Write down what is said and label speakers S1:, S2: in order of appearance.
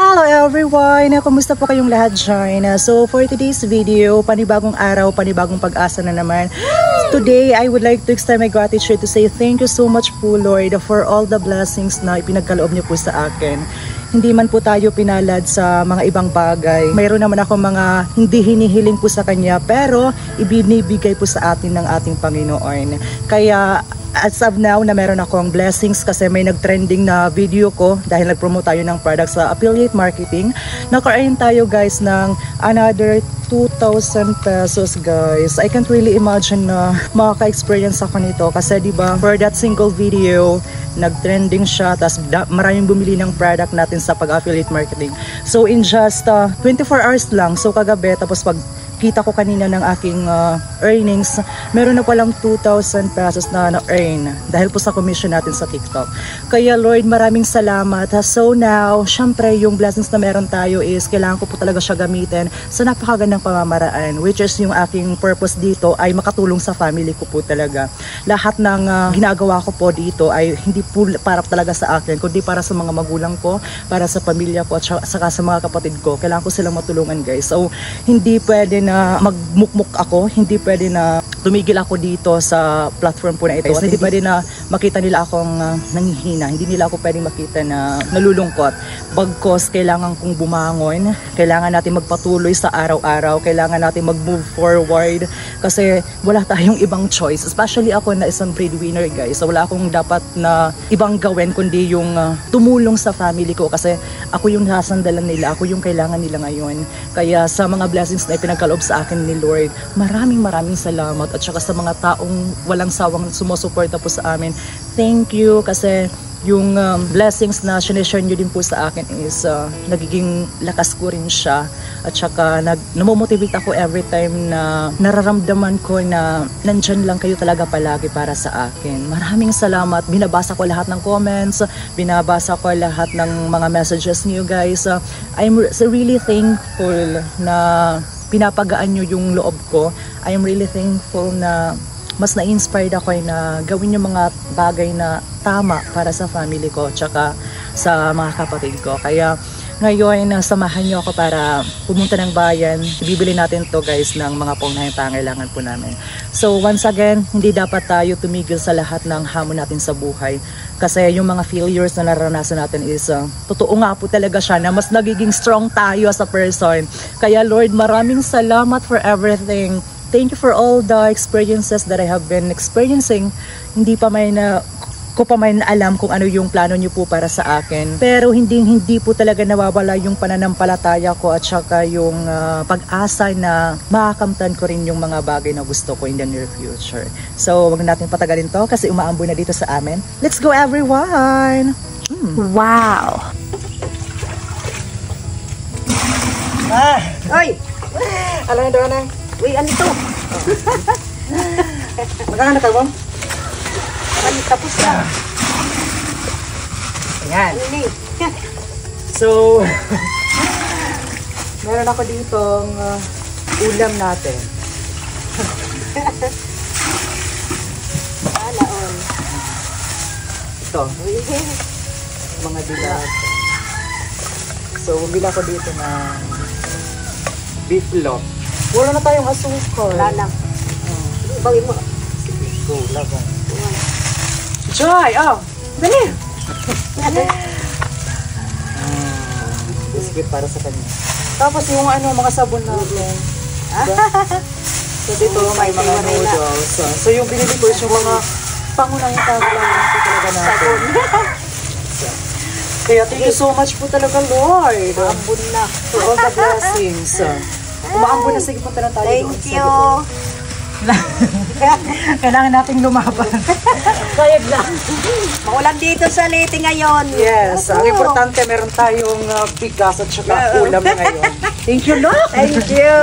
S1: Hello everyone! Kumusta po kayong lahat dyan? So for today's video, panibagong araw, panibagong pag-asa na naman. Today, I would like to extend my gratitude to say thank you so much po Lord for all the blessings na ipinagkaloob niyo po sa akin. Hindi man po tayo pinalad sa mga ibang bagay. Mayroon naman ako mga hindi hinihiling po sa Kanya, pero ibinibigay po sa atin ng ating Panginoon. Kaya as of now na meron akong blessings kasi may nag-trending na video ko dahil nag-promote tayo ng product sa affiliate marketing. Naka-earn tayo guys ng another 2,000 pesos guys. I can't really imagine na makaka-experience ako nito kasi diba for that single video nag-trending siya tapos maraming bumili ng product natin sa pag-affiliate marketing. So in just 24 hours lang, so kagabi tapos pag kita ko kanina ng aking earnings, meron na palang 2,000 pesos na na-earn dahil po sa commission natin sa TikTok. Kaya Lord, maraming salamat. So now, syempre yung blessings na meron tayo is kailangan ko po talaga siya gamitin sa napakagandang pamamaraan, which is yung aking purpose dito ay makatulong sa family ko po talaga. Lahat ng ginagawa ko po dito ay hindi po para talaga sa akin, kundi para sa mga magulang ko, para sa pamilya ko at saka sa mga kapatid ko. Kailangan ko silang matulungan guys. So hindi pwede na magmukmuk ako, hindi pwede na tumigil ako dito sa platform po na ito. Hindi pwede na makita nila akong nanghihina, hindi nila ako pwedeng makita na nalulungkot. Bagkos kailangan kong bumangon, kailangan natin magpatuloy sa araw-araw, kailangan natin mag-move forward kasi wala tayong ibang choice. Especially ako na isang breadwinner guys, so wala akong dapat na ibang gawin kundi yung tumulong sa family ko kasi ako yung nasandalan nila, ako yung kailangan nila ngayon. Kaya sa mga blessings na ipinagkaloob sa akin ni Lord, maraming salamat at saka sa mga taong walang sawang sumusuporta po sa amin. Thank you kasi yung blessings na sineshare nyo din po sa akin is nagiging lakas ko rin siya at saka namomotivate ako every time na nararamdaman ko na nandyan lang kayo talaga palagi para sa akin. Maraming salamat. Binabasa ko lahat ng comments, binabasa ko lahat ng mga messages niyo guys. I'm really thankful na pinapagaan nyo yung loob ko. I am really thankful na mas na-inspired ako na gawin yung mga bagay na tama para sa family ko tsaka sa mga kapatid ko. Kaya ngayon, samahan nyo ako para pumunta ng bayan. Bibili natin to guys ng mga paunahing pangailangan po namin. So once again, hindi dapat tayo tumigil sa lahat ng hamon natin sa buhay. Kasi yung mga failures na naranasan natin is totoo nga po talaga siya na mas nagiging strong tayo as a person. Kaya Lord, maraming salamat for everything. Thank you for all the experiences that I have been experiencing. Hindi pa ko pa may alam kung ano yung plano niyo po para sa akin. Pero hindi po talaga nawawala yung pananampalataya ko at saka yung pag-asa na makakamtan ko rin yung mga bagay na gusto ko in the near future. So, wag natin patagalin to kasi umaamboy na dito sa amin. Let's go everyone!
S2: Wow!
S1: Ay! Alam na doon na.
S2: Uy, ano ito?
S1: Magkano ka mo?
S2: Tapos na.
S1: Ayan. So, meron ako ditong ulam natin.
S2: Alaon.
S1: Ito. Mga dilag. So, bumili ako dito ng beef loaf. Wala na tayong asukal.
S2: Wala lang. Bagay mo.
S1: Go, laban. Joy! Oh! Dali! Biscuit para sa kanya. Tapos yung mga sabon natin. So dito may mga noodles. So yung binili ko is yung mga pangunahing pangailangan talaga natin. Kaya thank you so much po talaga Lord.
S2: Ambon na.
S1: For all the blessings. Umaambon na, sige punta na tayo doon.
S2: Thank you.
S1: Kailangan nating lumaban. Kayag lang.
S2: Maulan dito sa Leyte ngayon.
S1: Yes, ang importante meron tayong bigas at saka ulam ngayon. Thank you, Lord.
S2: Thank you.